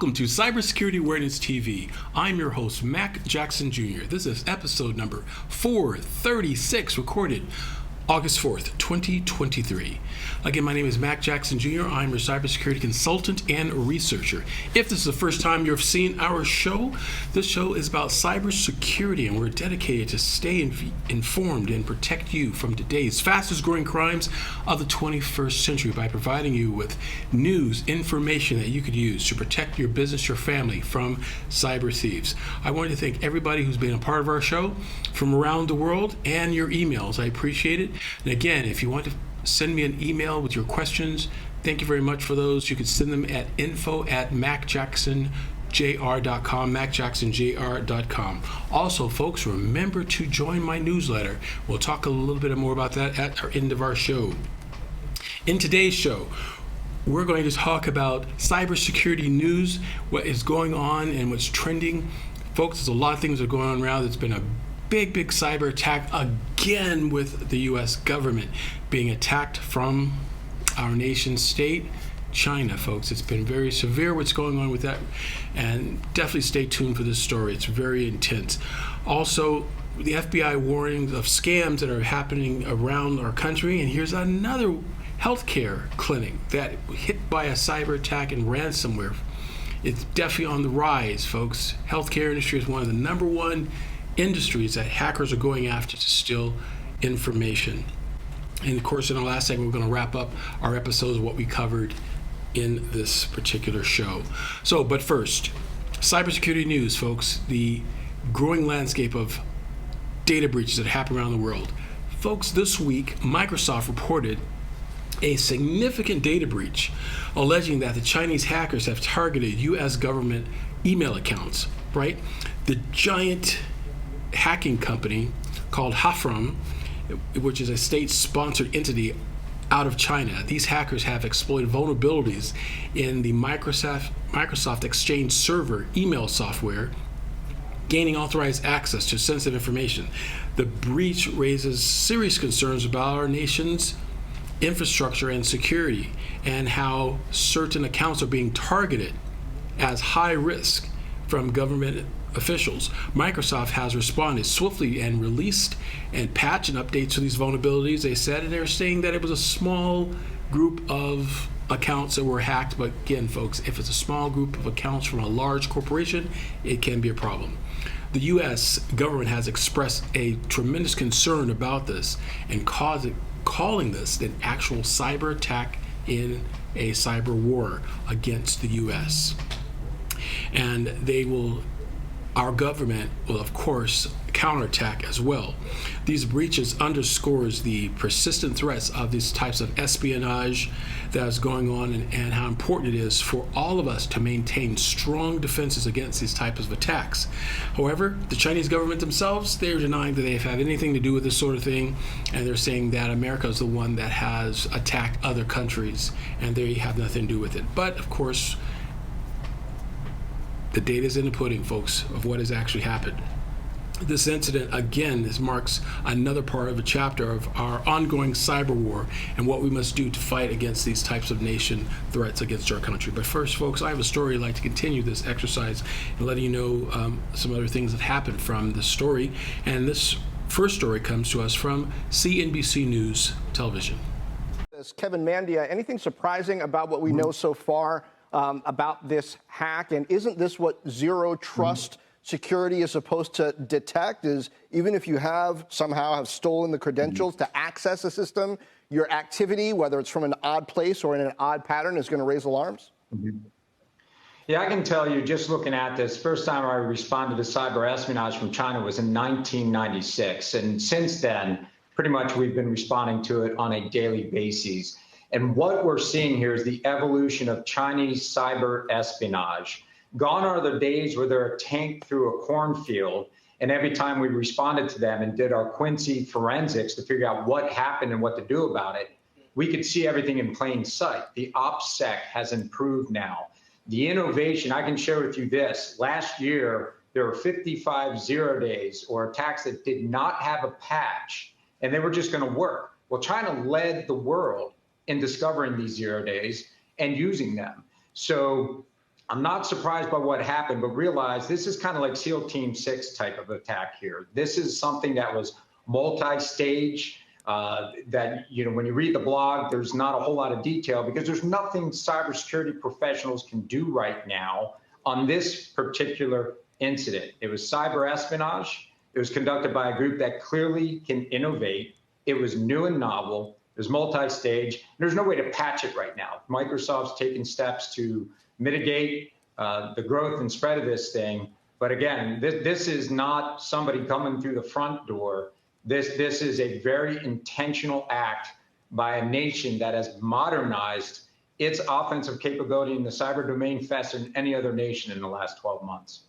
Welcome to Cybersecurity Awareness TV. I'm your host, Mac Jackson Jr. This is episode number 436, recorded August 4th, 2023. Again, my name is Mac Jackson Jr. I'm your cybersecurity consultant and researcher. If this is the first time you've seen our show, this show is about cybersecurity, and we're dedicated to stay informed and protect you from today's fastest growing crimes of the 21st century by providing you with news, information that you could use to protect your business, your family from cyber thieves. I want to thank everybody who's been a part of our show from around the world and your emails. I appreciate it. And again, if you want to send me an email with your questions, thank you very much for those. You can send them at info@macjacksonjr.com, macjacksonjr.com. Also, folks, remember to join my newsletter. We'll talk a little bit more about that at our end of our show. In today's show, we're going to talk about cybersecurity news, what is going on and what's trending. Folks, there's a lot of things that are going on around. It's been a big cyber attack again with the U.S. government being attacked from our nation state, China, folks. It's been very severe what's going on with that, and definitely stay tuned for this story. It's very intense. Also, the FBI warnings of scams that are happening around our country, and here's another healthcare clinic that hit by a cyber attack and ransomware. It's definitely on the rise, folks. Healthcare industry is one of the number one industries that hackers are going after to steal information. And of course, in our last segment, we're going to wrap up our episodes of what we covered in this particular show. So, but first, cybersecurity news, folks, the growing landscape of data breaches that happen around the world. Folks, this week, Microsoft reported a significant data breach, alleging that the Chinese hackers have targeted U.S. government email accounts, right? The giant hacking company called Hafram, which is a state-sponsored entity out of China. These hackers have exploited vulnerabilities in the Microsoft Exchange Server email software, gaining authorized access to sensitive information. The breach raises serious concerns about our nation's infrastructure and security, and how certain accounts are being targeted as high risk from government officials. Microsoft has responded swiftly and released and patched and updates to these vulnerabilities, they said, and they're saying that it was a small group of accounts that were hacked. But again, folks, if it's a small group of accounts from a large corporation, it can be a problem. The U.S. government has expressed a tremendous concern about this and calling this an actual cyber attack in a cyber war against the U.S. And our government will, of course, counterattack as well. These breaches underscores the persistent threats of these types of espionage that is going on, and how important it is for all of us to maintain strong defenses against these types of attacks. However, the Chinese government themselves, they're denying that they've had anything to do with this sort of thing, and they're saying that America is the one that has attacked other countries, and they have nothing to do with it. But, of course, the data is in the pudding, folks, of what has actually happened. This incident, again, marks another part of a chapter of our ongoing cyber war and what we must do to fight against these types of nation threats against our country. But first, folks, I have a story I'd like to continue this exercise and letting you know some other things that happened from this story. And this first story comes to us from CNBC News Television. Kevin Mandia, anything surprising about what we know so far about this hack? And isn't this what zero trust security is supposed to detect? Is even if you somehow have stolen the credentials to access a system, your activity, whether it's from an odd place or in an odd pattern, is going to raise alarms? Yeah, I can tell you, just looking at this, first time I responded to cyber espionage from China was in 1996. And since then, pretty much we've been responding to it on a daily basis. And what we're seeing here is the evolution of Chinese cyber espionage. Gone are the days where they're a tank through a cornfield, and every time we responded to them and did our Quincy forensics to figure out what happened and what to do about it, we could see everything in plain sight. The OPSEC has improved now. The innovation, I can share with you this. Last year, there were 55 zero days or attacks that did not have a patch, and they were just going to work. Well, China led the world in discovering these 0 days and using them. So I'm not surprised by what happened, but realize this is kind of like SEAL Team 6 type of attack here. This is something that was multi-stage, that, when you read the blog, there's not a whole lot of detail because there's nothing cybersecurity professionals can do right now on this particular incident. It was cyber espionage. It was conducted by a group that clearly can innovate. It was new and novel. It was multi-stage. There's no way to patch it right now. Microsoft's taking steps to mitigate the growth and spread of this thing. But again, this is not somebody coming through the front door. This is a very intentional act by a nation that has modernized its offensive capability in the cyber domain faster than any other nation in the last 12 months.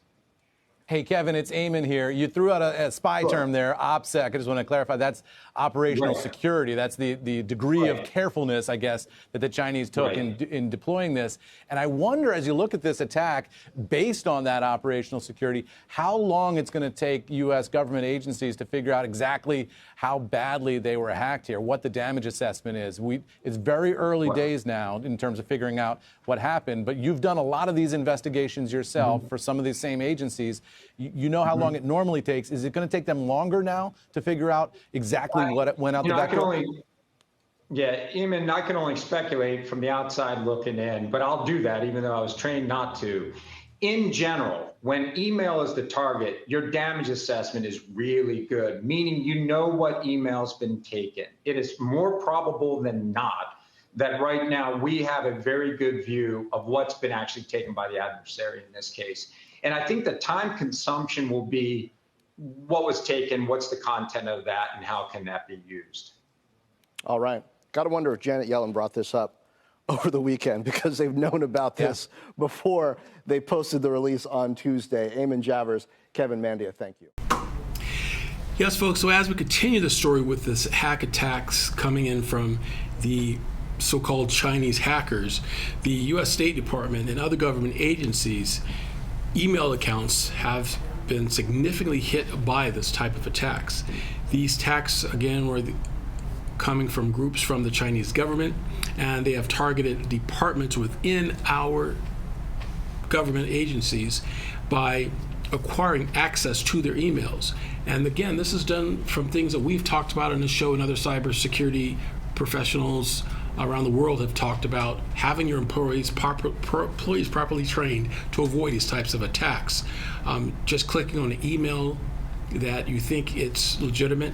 Hey, Kevin, it's Eamon here. You threw out a spy term there, OPSEC. I just want to clarify that's operational security. That's the degree of carefulness, I guess, that the Chinese took in deploying this. And I wonder, as you look at this attack, based on that operational security, how long it's going to take U.S. government agencies to figure out exactly how badly they were hacked here, what the damage assessment is. It's very early days now in terms of figuring out what happened, but you've done a lot of these investigations yourself for some of these same agencies. You know how long it normally takes. Is it going to take them longer now to figure out exactly what went out the back door? Yeah, Eamon, I can only speculate from the outside looking in, but I'll do that even though I was trained not to. In general, when email is the target, your damage assessment is really good, meaning you know what email's been taken. It is more probable than not that right now we have a very good view of what's been actually taken by the adversary in this case. And I think the time consumption will be what was taken, what's the content of that, and how can that be used. All right. Got to wonder if Janet Yellen brought this up over the weekend because they've known about this before they posted the release on Tuesday. Eamon Javers, Kevin Mandia, thank you. Yes, folks, so as we continue the story with this hack attacks coming in from the so-called Chinese hackers, the U.S. State Department and other government agencies' email accounts have been significantly hit by this type of attacks. These attacks, again, were coming from groups from the Chinese government, and they have targeted departments within our government agencies by acquiring access to their emails. And again, this is done from things that we've talked about on the show, and other cybersecurity professionals around the world have talked about having your employees properly trained to avoid these types of attacks. Just clicking on an email that you think it's legitimate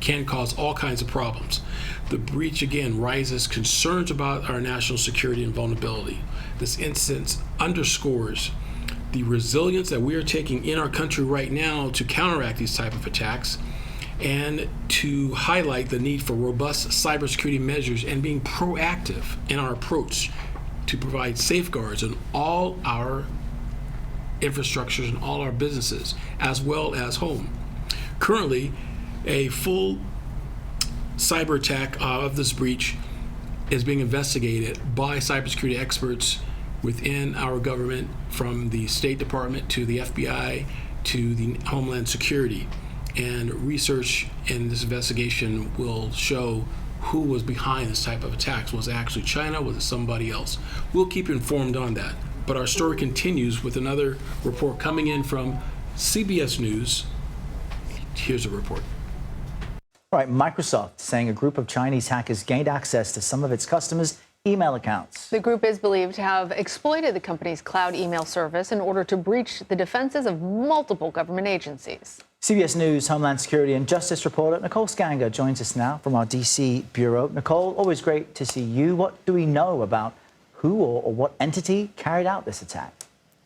can cause all kinds of problems. The breach, again, raises concerns about our national security and vulnerability. This instance underscores the resilience that we are taking in our country right now to counteract these type of attacks, and to highlight the need for robust cybersecurity measures and being proactive in our approach to provide safeguards in all our infrastructures and all our businesses, as well as home. Currently, a full cyber attack of this breach is being investigated by cybersecurity experts within our government, from the State Department to the FBI to the Homeland Security. And research in this investigation will show who was behind this type of attacks. Was it actually China? Was it somebody else? We'll keep you informed on that. But our story continues with another report coming in from CBS News. Here's a report. All right, Microsoft saying a group of Chinese hackers gained access to some of its customers' email accounts. The group is believed to have exploited the company's cloud email service in order to breach the defenses of multiple government agencies. CBS News Homeland Security and Justice reporter Nicole Skanger joins us now from our D.C. bureau. Nicole, always great to see you. What do we know about who or what entity carried out this attack?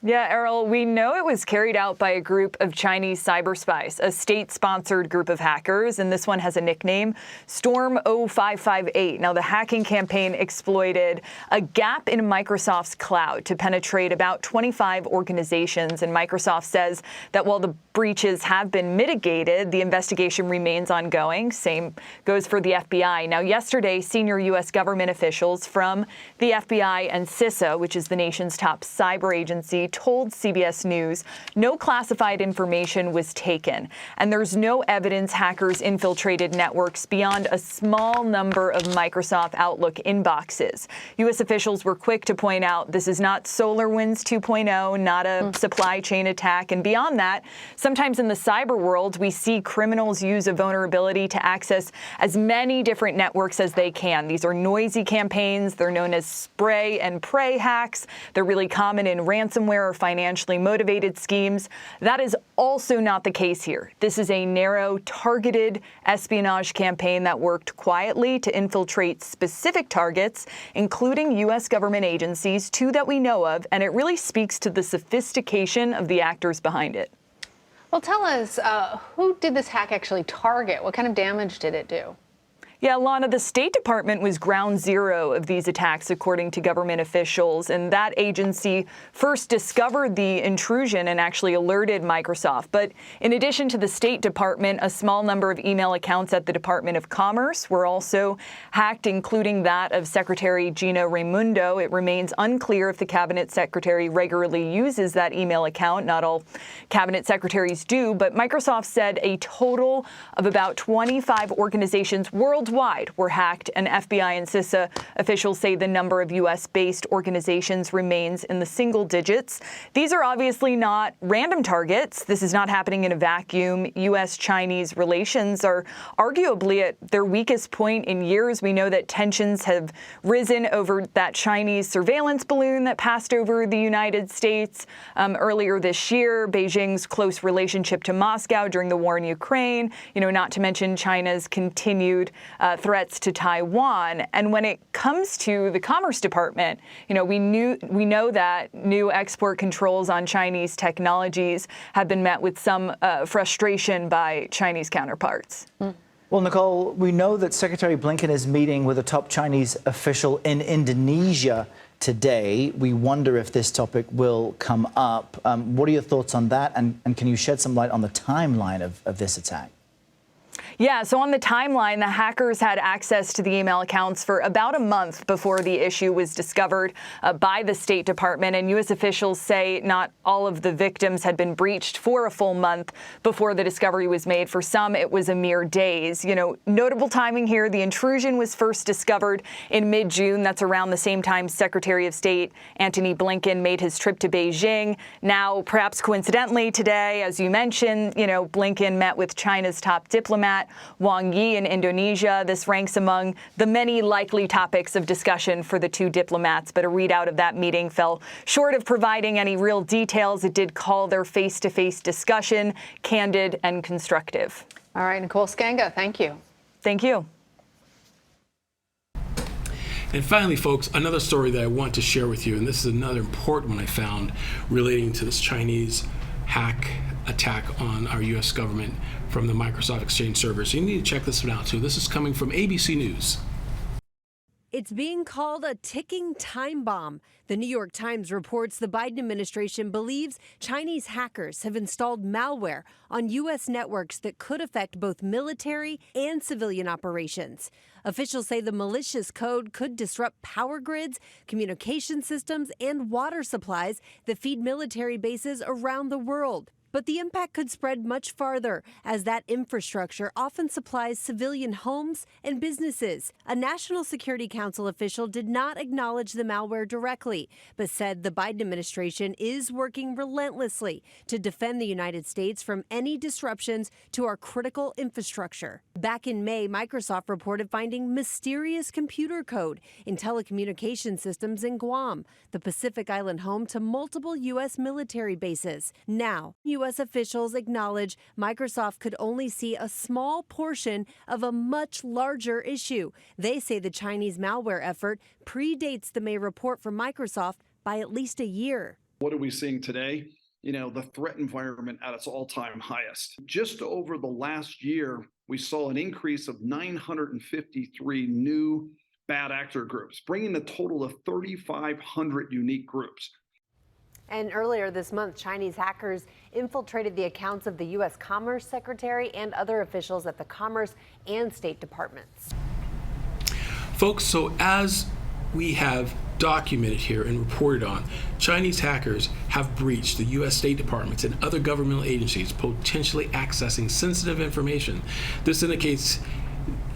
Yeah, Errol, we know it was carried out by a group of Chinese cyber spies, a state-sponsored group of hackers, and this one has a nickname, Storm 0558. Now, the hacking campaign exploited a gap in Microsoft's cloud to penetrate about 25 organizations, and Microsoft says that while the breaches have been mitigated, the investigation remains ongoing. Same goes for the FBI. Now, yesterday, senior U.S. government officials from the FBI and CISA, which is the nation's top cyber agency, told CBS News no classified information was taken, and there's no evidence hackers infiltrated networks beyond a small number of Microsoft Outlook inboxes. U.S. officials were quick to point out this is not SolarWinds 2.0, not a supply chain attack, and beyond that, sometimes in the cyber world, we see criminals use a vulnerability to access as many different networks as they can. These are noisy campaigns. They're known as spray and pray hacks. They're really common in ransomware or financially motivated schemes. That is also not the case here. This is a narrow, targeted espionage campaign that worked quietly to infiltrate specific targets, including U.S. government agencies, two that we know of, and it really speaks to the sophistication of the actors behind it. Well, tell us, who did this hack actually target? What kind of damage did it do? Yeah, Lana, the State Department was ground zero of these attacks, according to government officials. And that agency first discovered the intrusion and actually alerted Microsoft. But in addition to the State Department, a small number of email accounts at the Department of Commerce were also hacked, including that of Secretary Gina Raimondo. It remains unclear if the cabinet secretary regularly uses that email account. Not all cabinet secretaries do, but Microsoft said a total of about 25 organizations worldwide were hacked, and FBI and CISA officials say the number of U.S.-based organizations remains in the single digits. These are obviously not random targets. This is not happening in a vacuum. U.S.-Chinese relations are arguably at their weakest point in years. We know that tensions have risen over that Chinese surveillance balloon that passed over the United States earlier this year, Beijing's close relationship to Moscow during the war in Ukraine, not to mention China's continued threats to Taiwan. And when it comes to the Commerce Department, we know that new export controls on Chinese technologies have been met with some frustration by Chinese counterparts. Well, Nicole, we know that Secretary Blinken is meeting with a top Chinese official in Indonesia today. We wonder if this topic will come up. What are your thoughts on that? And can you shed some light on the timeline of this attack? Yeah, so on the timeline, the hackers had access to the email accounts for about a month before the issue was discovered by the State Department. And U.S. officials say not all of the victims had been breached for a full month before the discovery was made. For some, it was a mere days. Notable timing here, the intrusion was first discovered in mid-June. That's around the same time Secretary of State Antony Blinken made his trip to Beijing. Now, perhaps coincidentally today, as you mentioned, Blinken met with China's top diplomat, Wang Yi, in Indonesia. This ranks among the many likely topics of discussion for the two diplomats, but a readout of that meeting fell short of providing any real details. It did call their face-to-face discussion candid and constructive. All right, Nicole Scanga, thank you. Thank you. And finally, folks, another story that I want to share with you, and this is another important one I found relating to this Chinese hack attack on our U.S. government from the Microsoft Exchange servers. So you need to check this one out, too. This is coming from ABC News. It's being called a ticking time bomb. The New York Times reports the Biden administration believes Chinese hackers have installed malware on U.S. networks that could affect both military and civilian operations. Officials say the malicious code could disrupt power grids, communication systems, and water supplies that feed military bases around the world. But the impact could spread much farther, as that infrastructure often supplies civilian homes and businesses. A National Security Council official did not acknowledge the malware directly, but said the Biden administration is working relentlessly to defend the United States from any disruptions to our critical infrastructure. Back in May, Microsoft reported finding mysterious computer code in telecommunication systems in Guam, the Pacific Island home to multiple U.S. military bases. Now, U.S. officials acknowledge Microsoft could only see a small portion of a much larger issue. They say the Chinese malware effort predates the May report from Microsoft by at least a year. What are we seeing today? The threat environment at its all-time highest. Just over the last year, we saw an increase of 953 new bad actor groups, bringing the total of 3,500 unique groups. And earlier this month, Chinese hackers infiltrated the accounts of the U.S. Commerce Secretary and other officials at the Commerce and State Departments. Folks, so as we have documented here and reported on, Chinese hackers have breached the U.S. State Departments and other governmental agencies, potentially accessing sensitive information. This indicates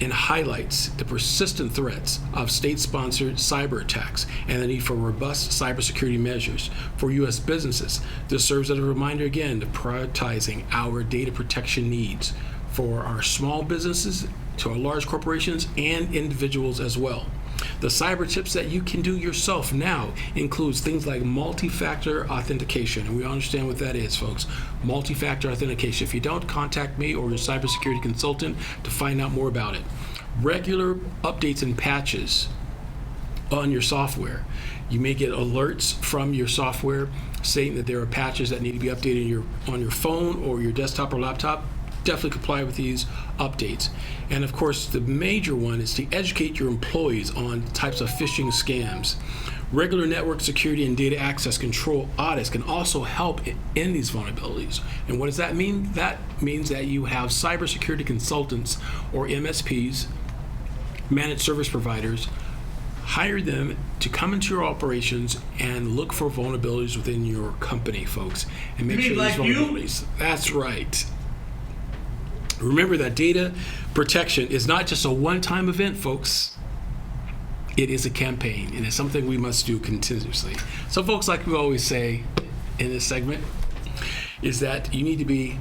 and highlights the persistent threats of state-sponsored cyber attacks and the need for robust cybersecurity measures for U.S. businesses. This serves as a reminder again of prioritizing our data protection needs for our small businesses, to our large corporations, and individuals as well. The cyber tips that you can do yourself now includes things like multi-factor authentication, and we understand what that is, folks. Multi-factor authentication. If you don't, contact me or your cybersecurity consultant to find out more about it. Regular updates and patches on your software. You may get alerts from your software saying that there are patches that need to be updated on your phone or your desktop or laptop. Definitely comply with these updates. And of course, the major one is to educate your employees on types of phishing scams. Regular network security and data access control audits can also help in these vulnerabilities. And what does that mean? That means that you have cybersecurity consultants or MSPs, managed service providers, hire them to come into your operations and look for vulnerabilities within your company, folks, and make sure these vulnerabilities. That's right. Remember that data protection is not just a one-time event, folks. It is a campaign, and it's something we must do continuously. So, folks, like we always say in this segment, is that you need to be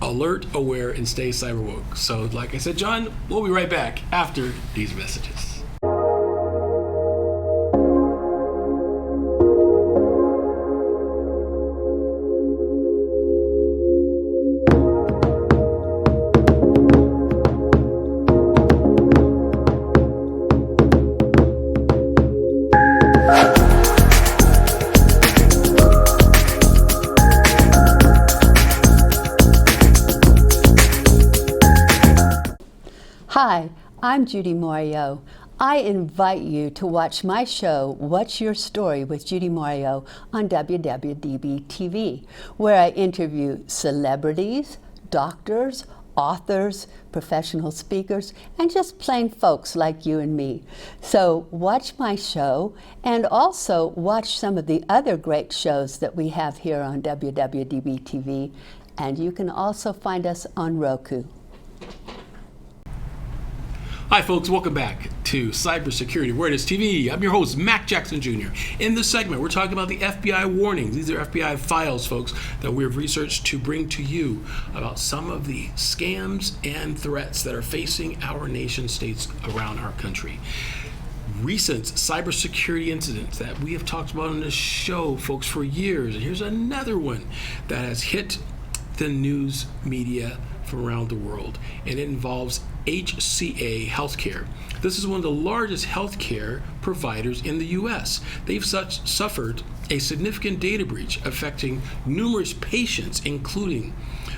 alert, aware, and stay cyber woke. So, like I said, John, we'll be right back after these messages. Hi, I'm Judy Morio. I invite you to watch my show, What's Your Story with Judy Morio on WWDBTV, where I interview celebrities, doctors, authors, professional speakers, and just plain folks like you and me. So watch my show and also watch some of the other great shows that we have here on WWDBTV, and you can also find us on Roku. Hi folks, welcome back to Cybersecurity Awareness TV. I'm your host, Mac Jackson Jr. In this segment, we're talking about the FBI warnings. These are FBI files, folks, that we have researched to bring to you about some of the scams and threats that are facing our nation states around our country. Recent cybersecurity incidents that we have talked about on this show, folks, for years. And here's another one that has hit the news media from around the world, and it involves HCA Healthcare. This is one of the largest healthcare providers in the U.S. They've suffered a significant data breach affecting numerous patients, including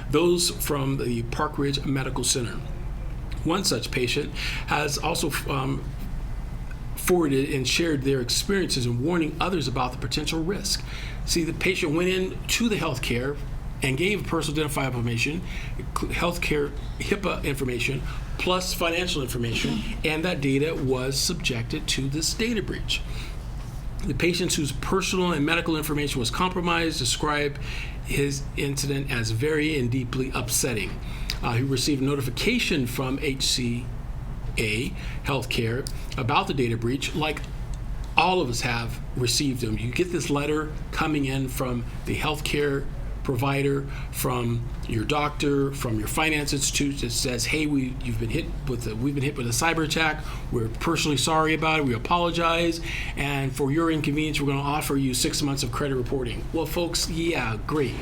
those from the Park Ridge Medical Center. One such patient has also forwarded and shared their experiences and warning others about the potential risk. See, the patient went in to the healthcare and gave personal identifiable information, healthcare HIPAA information, plus financial information, and that data was subjected to this data breach. The patient whose personal and medical information was compromised described his incident as very and deeply upsetting. He received notification from HCA Healthcare about the data breach, like all of us have received them. You get this letter coming in from the healthcare provider, from your doctor, from your finance institute that says, hey, we've been hit with a cyber attack. We're personally sorry about it. We apologize. And for your inconvenience, we're going to offer you 6 months of credit reporting. Well, folks, yeah, great.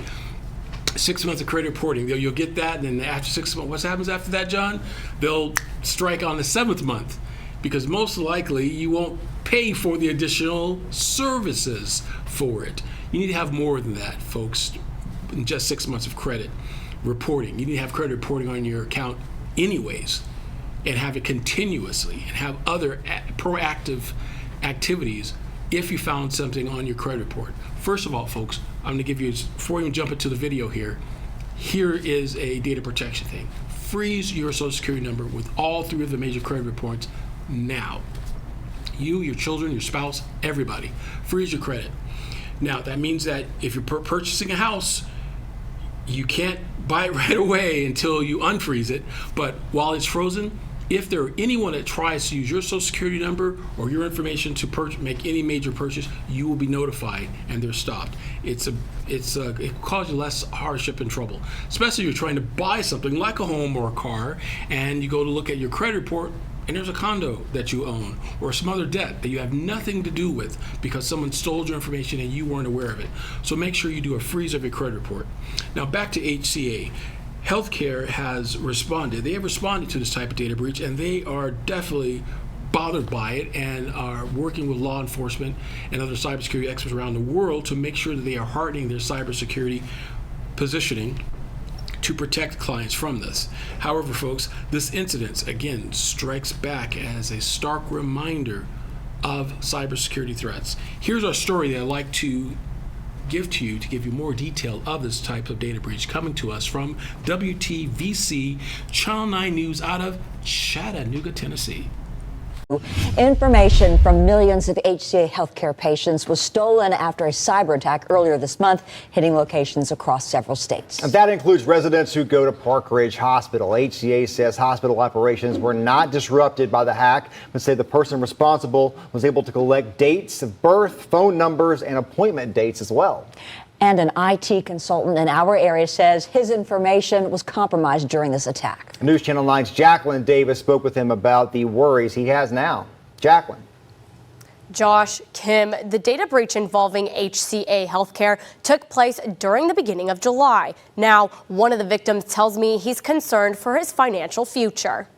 6 months of credit reporting. You'll get that, and then after 6 months, what happens after that, John? They'll strike on the 7th month, because most likely you won't pay for the additional services for it. You need to have more than that, folks. Just 6 months of credit reporting. You need to have credit reporting on your account anyways, and have it continuously, and have other proactive activities if you found something on your credit report. First of all, folks, I'm going to give you, before we even jump into the video here is a data protection thing. Freeze your social security number with all 3 of the major credit reports now. You, your children, your spouse, everybody. Freeze your credit. Now, that means that if you're purchasing a house, you can't buy it right away until you unfreeze it. But while it's frozen, if there are anyone that tries to use your social security number or your information to make any major purchase, you will be notified and they're stopped. It causes you less hardship and trouble, especially if you're trying to buy something like a home or a car, and you go to look at your credit report and there's a condo that you own or some other debt that you have nothing to do with because someone stole your information and you weren't aware of it. So make sure you do a freeze of your credit report. Now back to HCA. Healthcare has responded. They have responded to this type of data breach, and they are definitely bothered by it and are working with law enforcement and other cybersecurity experts around the world to make sure that they are hardening their cybersecurity positioning to protect clients from this. However, folks, this incident, again, strikes back as a stark reminder of cybersecurity threats. Here's our story that I'd like to give to you to give you more detail of this type of data breach, coming to us from WTVC Channel 9 News out of Chattanooga, Tennessee. Information from millions of HCA healthcare patients was stolen after a cyber attack earlier this month, hitting locations across several states. And that includes residents who go to Park Ridge Hospital. HCA says hospital operations were not disrupted by the hack, but say the person responsible was able to collect dates of birth, phone numbers, and appointment dates as well. And an IT consultant in our area says his information was compromised during this attack. News Channel 9's Jacqueline Davis spoke with him about the worries he has now. Jacqueline. Josh, Kim, the data breach involving HCA Healthcare took place during the beginning of July. Now, one of the victims tells me he's concerned for his financial future.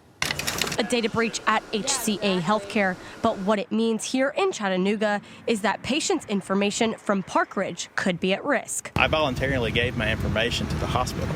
A data breach at HCA Healthcare, but what it means here in Chattanooga is that patients' information from Park Ridge could be at risk. I voluntarily gave my information to the hospital.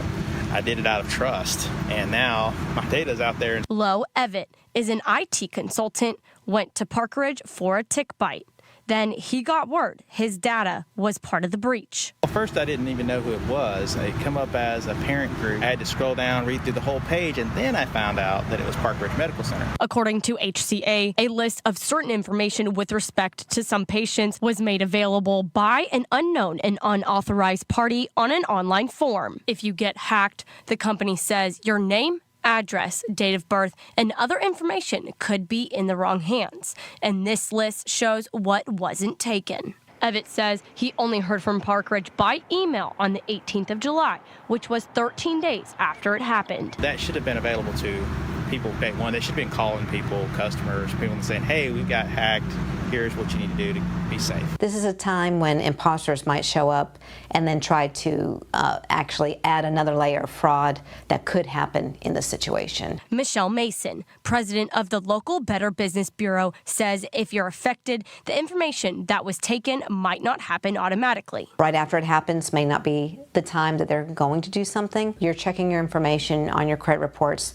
I did it out of trust, and now my data's out there. Lo Evitt is an IT consultant, went to Park Ridge for a tick bite. Then he got word his data was part of the breach. Well, first, I didn't even know who it was. It come up as a parent group. I had to scroll down, read through the whole page, and then I found out that it was Park Ridge Medical Center. According to HCA, a list of certain information with respect to some patients was made available by an unknown and unauthorized party on an online form. If you get hacked, the company says your name, address, date of birth, and other information could be in the wrong hands. And this list shows what wasn't taken. Evitt says he only heard from Park Ridge by email on the 18th of July, which was 13 days after it happened. That should have been available to people day one. They should have been calling people, customers, people, and saying, hey, we got hacked. Here's what you need to do to be safe. This is a time when imposters might show up and then try to actually add another layer of fraud that could happen in the situation. Michelle Mason, president of the local Better Business Bureau, says if you're affected, the information that was taken might not happen automatically. Right after it happens may not be the time that they're going to do something. You're checking your information on your credit reports,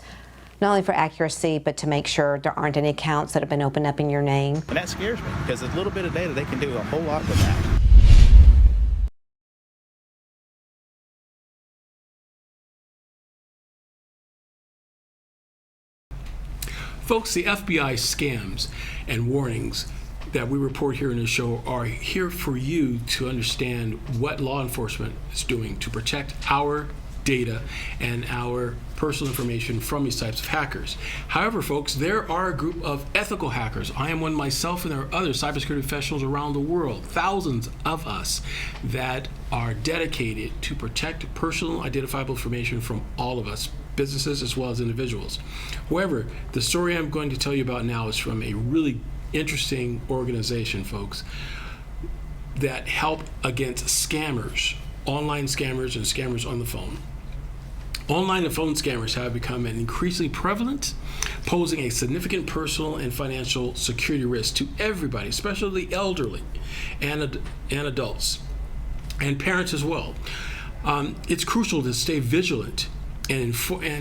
not only for accuracy, but to make sure there aren't any accounts that have been opened up in your name. And that scares me because a little bit of data, they can do a whole lot with that. Folks, the FBI scams and warnings that we report here in the show are here for you to understand what law enforcement is doing to protect our data and our personal information from these types of hackers. However, folks, there are a group of ethical hackers. I am one myself, and there are other cybersecurity professionals around the world, thousands of us, that are dedicated to protect personal identifiable information from all of us, businesses as well as individuals. However, the story I'm going to tell you about now is from a really interesting organization, folks, that help against scammers, online scammers and scammers on the phone. Online and phone scammers have become an increasingly prevalent, posing a significant personal and financial security risk to everybody, especially the elderly and adults and parents as well. It's crucial to stay vigilant and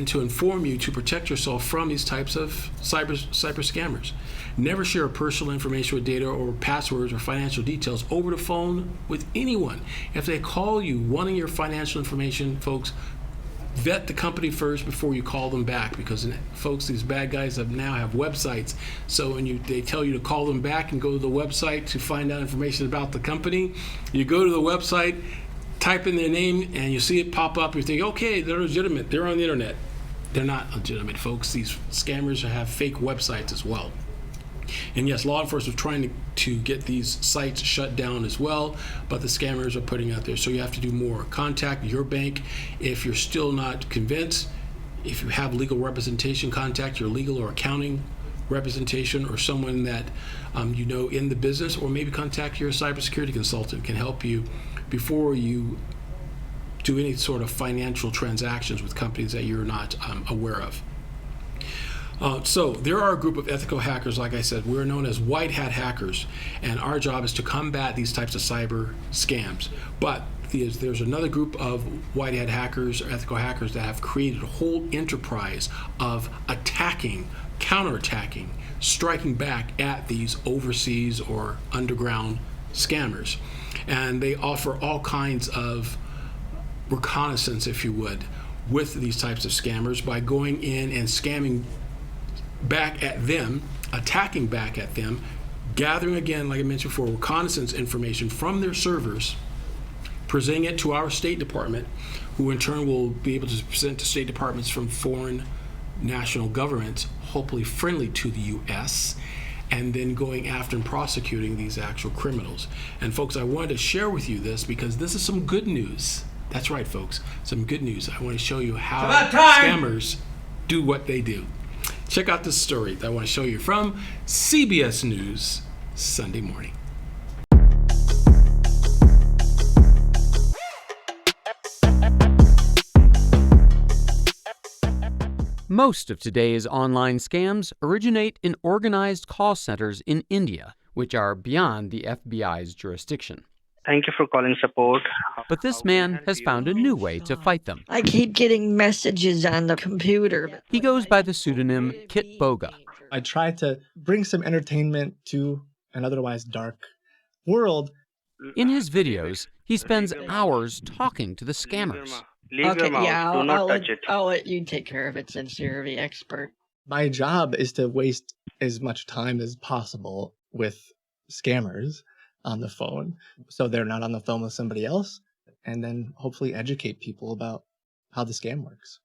to inform you to protect yourself from these types of cyber scammers. Never share personal information with data or passwords or financial details over the phone with anyone. If they call you wanting your financial information, folks, vet the company first before you call them back, because folks, these bad guys now have websites. So when they tell you to call them back and go to the website to find out information about the company, you go to the website, type in their name, and you see it pop up. You think, okay, they're legitimate. They're on the internet. They're not legitimate, folks. These scammers have fake websites as well. And yes, law enforcement is trying to get these sites shut down as well, but the scammers are putting out there. So you have to do more. Contact your bank if you're still not convinced. If you have legal representation, contact your legal or accounting representation or someone that you know in the business, or maybe contact your cybersecurity consultant, can help you before you do any sort of financial transactions with companies that you're not aware of. So there are a group of ethical hackers. Like I said, we're known as white hat hackers, and our job is to combat these types of cyber scams. But there's another group of white hat hackers or ethical hackers that have created a whole enterprise of attacking, counterattacking, striking back at these overseas or underground scammers. And they offer all kinds of reconnaissance, if you would, with these types of scammers by going in and scamming back at them, attacking back at them, gathering, again, like I mentioned before, reconnaissance information from their servers, presenting it to our State Department, who in turn will be able to present to State Departments from foreign national governments, hopefully friendly to the U.S., and then going after and prosecuting these actual criminals. And folks, I wanted to share with you this because this is some good news. That's right, folks, some good news. I want to show you how scammers do what they do. Check out this story that I want to show you from CBS News Sunday morning. Most of today's online scams originate in organized call centers in India, which are beyond the FBI's jurisdiction. Thank you for calling support. But this man has found a new way to fight them. I keep getting messages on the computer. He goes by the pseudonym Kit Boga. I try to bring some entertainment to an otherwise dark world. In his videos, he spends hours talking to the scammers. Okay, yeah, I'll let you take care of it since you're the expert. My job is to waste as much time as possible with scammers on the phone, so they're not on the phone with somebody else, and then hopefully educate people about how the scam works.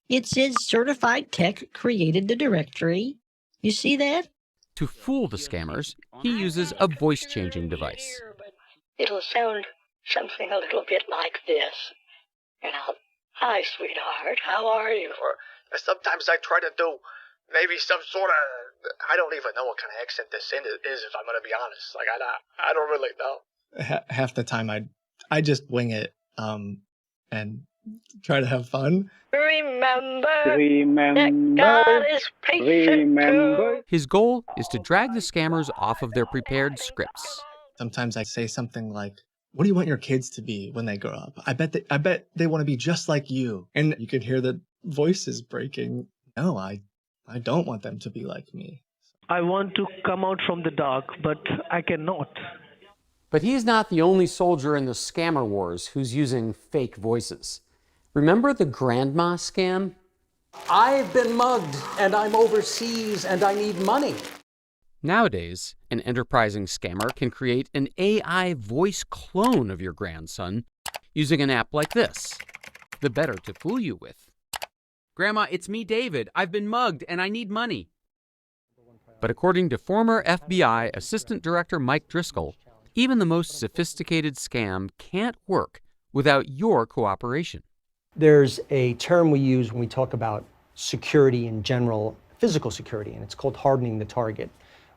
It says certified tech created the directory. You see that? To fool the scammers, he uses a voice-changing device. It'll sound something a little bit like this. And hi, sweetheart, how are you? Or sometimes I try to do maybe some sort of, I don't even know what kind of accent this is, if I'm going to be honest. Like, I don't really know. Half the time I just wing it and try to have fun. Remember that God is patient too. His goal is to drag the scammers off of their prepared scripts. Sometimes I say something like, what do you want your kids to be when they grow up? I bet they want to be just like you. And you can hear the voices breaking. No, I don't want them to be like me. I want to come out from the dark, but I cannot. But he's not the only soldier in the scammer wars who's using fake voices. Remember the grandma scam? I've been mugged, and I'm overseas, and I need money. Nowadays, an enterprising scammer can create an AI voice clone of your grandson using an app like this, the better to fool you with. Grandma, it's me, David. I've been mugged, and I need money. But according to former FBI Assistant Director Mike Driscoll, even the most sophisticated scam can't work without your cooperation. There's a term we use when we talk about security in general, physical security, and it's called hardening the target,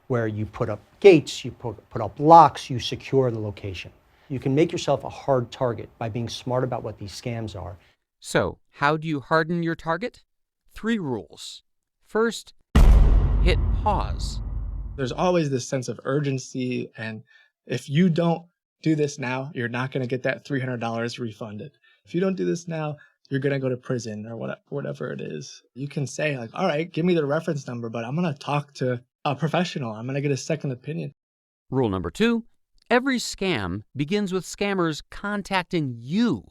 where you put up gates, you put up locks, you secure the location. You can make yourself a hard target by being smart about what these scams are. So, how do you harden your target? 3 rules. First, hit pause. There's always this sense of urgency, and if you don't do this now, you're not going to get that $300 refunded. If you don't do this now, you're going to go to prison or whatever it is. You can say, like, all right, give me the reference number, but I'm going to talk to a professional. I'm going to get a second opinion. Rule number 2, every scam begins with scammers contacting you,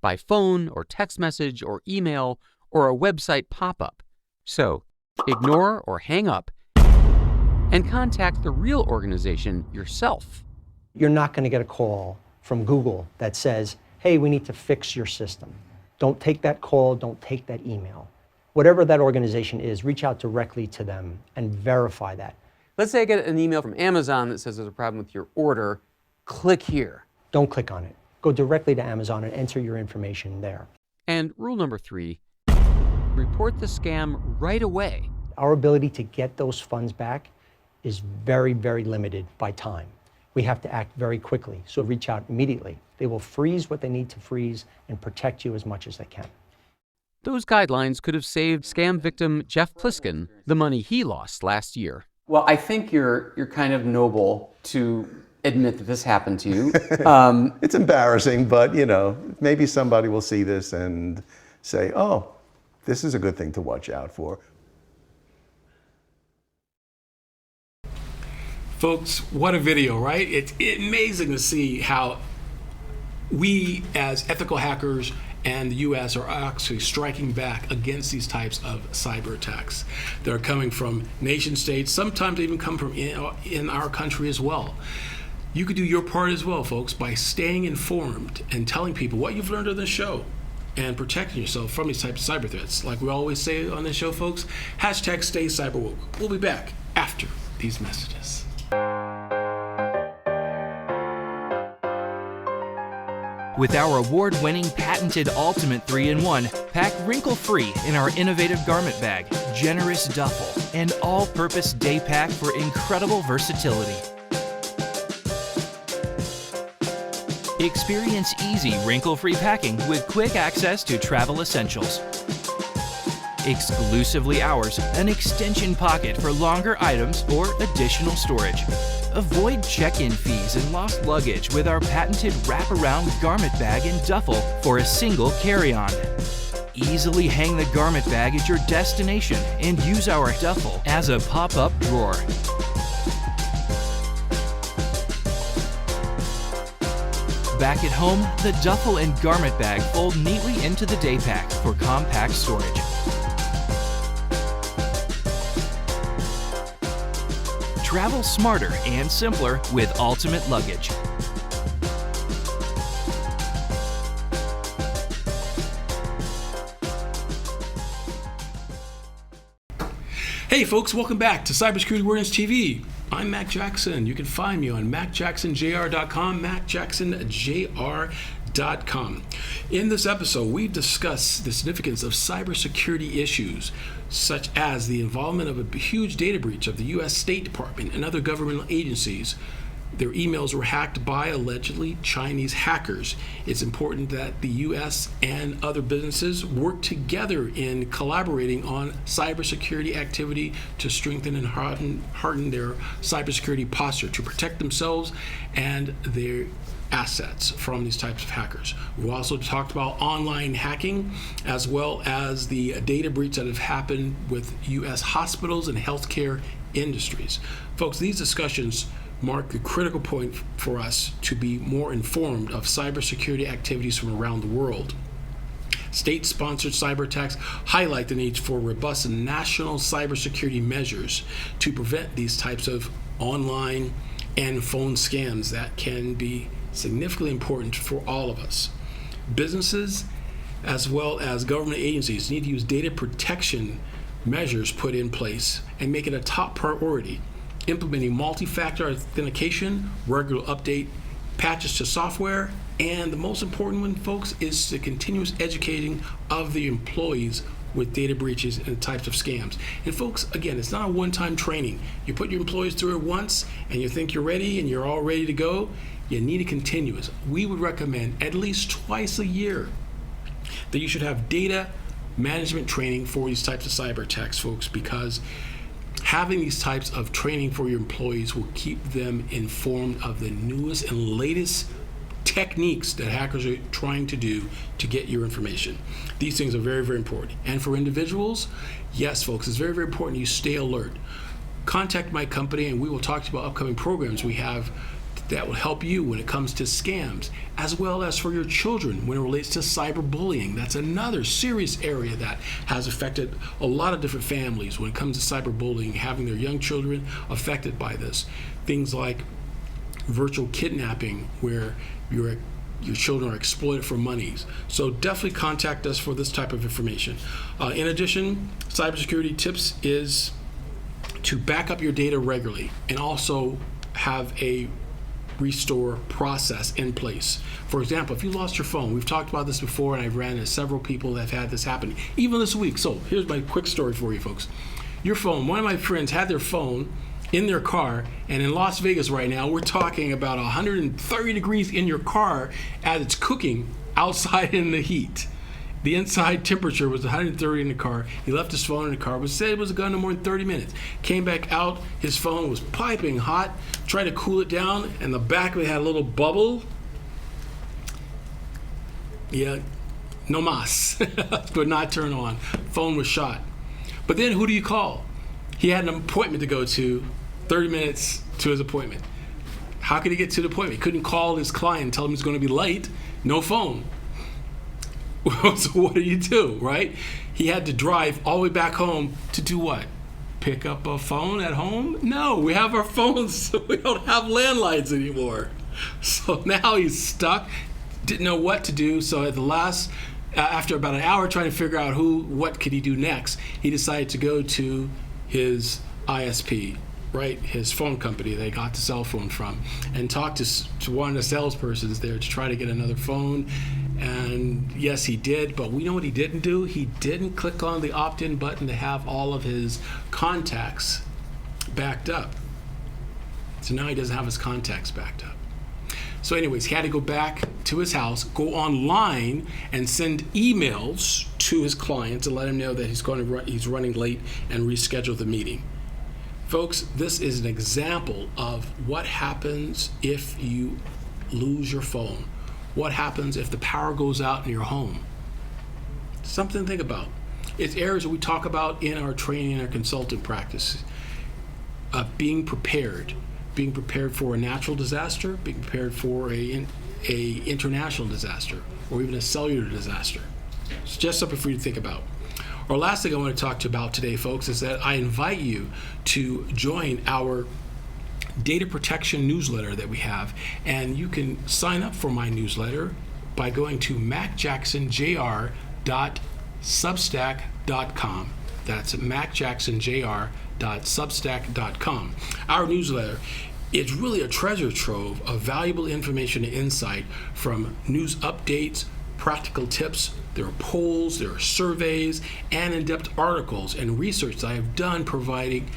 by phone or text message or email or a website pop-up. So, ignore or hang up and contact the real organization yourself. You're not going to get a call from Google that says, hey, we need to fix your system. Don't take that call, don't take that email. Whatever that organization is, reach out directly to them and verify that. Let's say I get an email from Amazon that says there's a problem with your order. Click here. Don't click on it. Go directly to Amazon and enter your information there. And rule number 3, report the scam right away. Our ability to get those funds back is very, very limited by time. We have to act very quickly, so reach out immediately. They will freeze what they need to freeze and protect you as much as they can. Those guidelines could have saved scam victim Jeff Pliskin the money he lost last year. Well, I think you're kind of noble to admit that this happened to you. It's embarrassing, but maybe somebody will see this and say, oh, this is a good thing to watch out for. Folks, what a video, right? It's amazing to see how we as ethical hackers and the U.S. are actually striking back against these types of cyber attacks. They're coming from nation states, sometimes they even come from in our country as well. You could do your part as well, folks, by staying informed and telling people what you've learned on this show and protecting yourself from these types of cyber threats. Like we always say on this show, folks, hashtag stay cyberwoke. We'll be back after these messages. With our award-winning patented Ultimate 3-in-1, pack wrinkle-free in our innovative garment bag, generous duffel, and all-purpose day pack for incredible versatility. Experience easy wrinkle-free packing with quick access to travel essentials. Exclusively ours, an extension pocket for longer items or additional storage. Avoid check-in fees and lost luggage with our patented wraparound garment bag and duffel for a single carry-on. Easily hang the garment bag at your destination and use our duffel as a pop-up drawer. Back at home, the duffel and garment bag fold neatly into the day pack for compact storage. Travel smarter and simpler with Ultimate Luggage. Hey folks, welcome back to Cybersecurity Awareness TV. I'm Mac Jackson. You can find me on MacJacksonJR.com, MacJacksonJR.com. In this episode, we've discussed the significance of cybersecurity issues, such as the involvement of a huge data breach of the U.S. State Department and other governmental agencies. Their emails were hacked by allegedly Chinese hackers. It's important that the U.S. and other businesses work together in collaborating on cybersecurity activity to strengthen and harden their cybersecurity posture to protect themselves and their assets from these types of hackers. We also talked about online hacking as well as the data breach that have happened with U.S. hospitals and healthcare industries. Folks, these discussions mark a critical point for us to be more informed of cybersecurity activities from around the world. State-sponsored cyber attacks highlight the need for robust national cybersecurity measures to prevent these types of online and phone scams that can be significantly important for all of us. Businesses as well as government agencies need to use data protection measures put in place and make it a top priority. Implementing multi-factor authentication, regular update patches to software, and the most important one, folks, is the continuous educating of the employees with data breaches and types of scams. And folks, again, it's not a one-time training. You put your employees through it once and you think you're ready and you're all ready to go. You need a continuous. We would recommend at least twice a year that you should have data management training for these types of cyber attacks, folks, because having these types of training for your employees will keep them informed of the newest and latest techniques that hackers are trying to do to get your information. These things are very, very important. And for individuals, yes, folks, it's very, very important you stay alert. Contact my company and we will talk to you about upcoming programs we have that will help you when it comes to scams, as well as for your children when it relates to cyberbullying. That's another serious area that has affected a lot of different families when it comes to cyberbullying, having their young children affected by this. Things like virtual kidnapping, where your children are exploited for monies. So definitely contact us for this type of information. In addition, cybersecurity tips is to back up your data regularly and also have a restore process in place. For example, if you lost your phone, we've talked about this before, and I've ran into several people that have had this happen, even this week. So here's my quick story for you folks. Your phone, one of my friends had their phone in their car, and in Las Vegas right now, we're talking about 130 degrees in your car as it's cooking outside in the heat. The inside temperature was 130 in the car. He left his phone in the car, but said it was gone no more than 30 minutes. Came back out, his phone was piping hot, tried to cool it down, and the back of it had a little bubble. Yeah, no mas, could not turn on. Phone was shot. But then who do you call? He had an appointment to go to, 30 minutes to his appointment. How could he get to the appointment? He couldn't call his client and tell him he's going to be late. No phone. So what do, right? He had to drive all the way back home to do what? Pick up a phone at home? No, we have our phones, so we don't have landlines anymore. So now he's stuck, didn't know what to do. So at the last, after about an hour trying to figure out what could he do next, he decided to go to his ISP, right? His phone company they got the cell phone from, and talked to one of the salespersons there to try to get another phone. And yes, he did, but we know what he didn't do? He didn't click on the opt-in button to have all of his contacts backed up. So now he doesn't have his contacts backed up. So anyways, he had to go back to his house, go online, and send emails to his client to let him know that he's running late and reschedule the meeting. Folks, this is an example of what happens if you lose your phone. What happens if the power goes out in your home? Something to think about. It's areas that we talk about in our training and our consulting practice. Being prepared for a natural disaster, being prepared for a international disaster, or even a cellular disaster. It's just something for you to think about. Our last thing I want to talk to you about today, folks, is that I invite you to join our data protection newsletter that we have, and you can sign up for my newsletter by going to macjacksonjr.substack.com. That's macjacksonjr.substack.com. Our newsletter is really a treasure trove of valuable information and insight, from news updates, practical tips. There are polls, there are surveys, and in-depth articles and research that I have done providing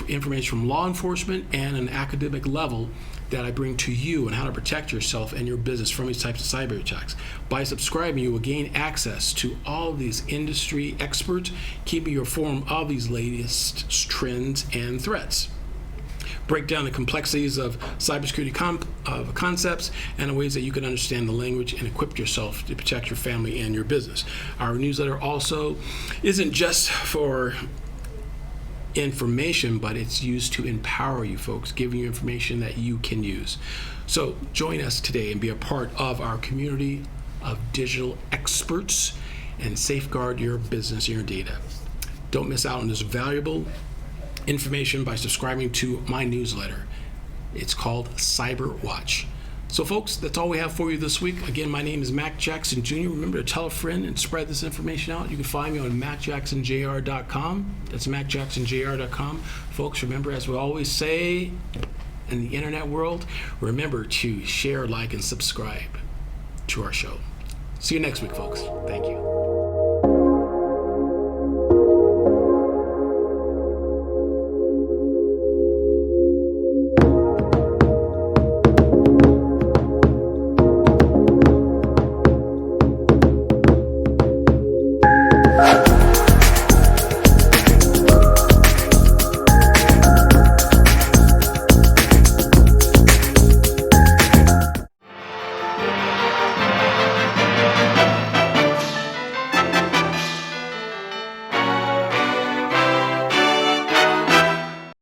information from law enforcement and an academic level that I bring to you on how to protect yourself and your business from these types of cyber attacks. By subscribing, you will gain access to all of these industry experts, keeping you informed of these latest trends and threats. Break down the complexities of cybersecurity concepts and the ways that you can understand the language and equip yourself to protect your family and your business. Our newsletter also isn't just for information, but it's used to empower you folks, giving you information that you can use. So join us today and be a part of our community of digital experts and safeguard your business and your data. Don't miss out on this valuable information by subscribing to my newsletter. It's called Cyber Watch. So folks, that's all we have for you this week. Again, my name is Mac Jackson Jr. Remember to tell a friend and spread this information out. You can find me on macjacksonjr.com. That's macjacksonjr.com. Folks, remember, as we always say in the internet world, remember to share, like, and subscribe to our show. See you next week, folks. Thank you.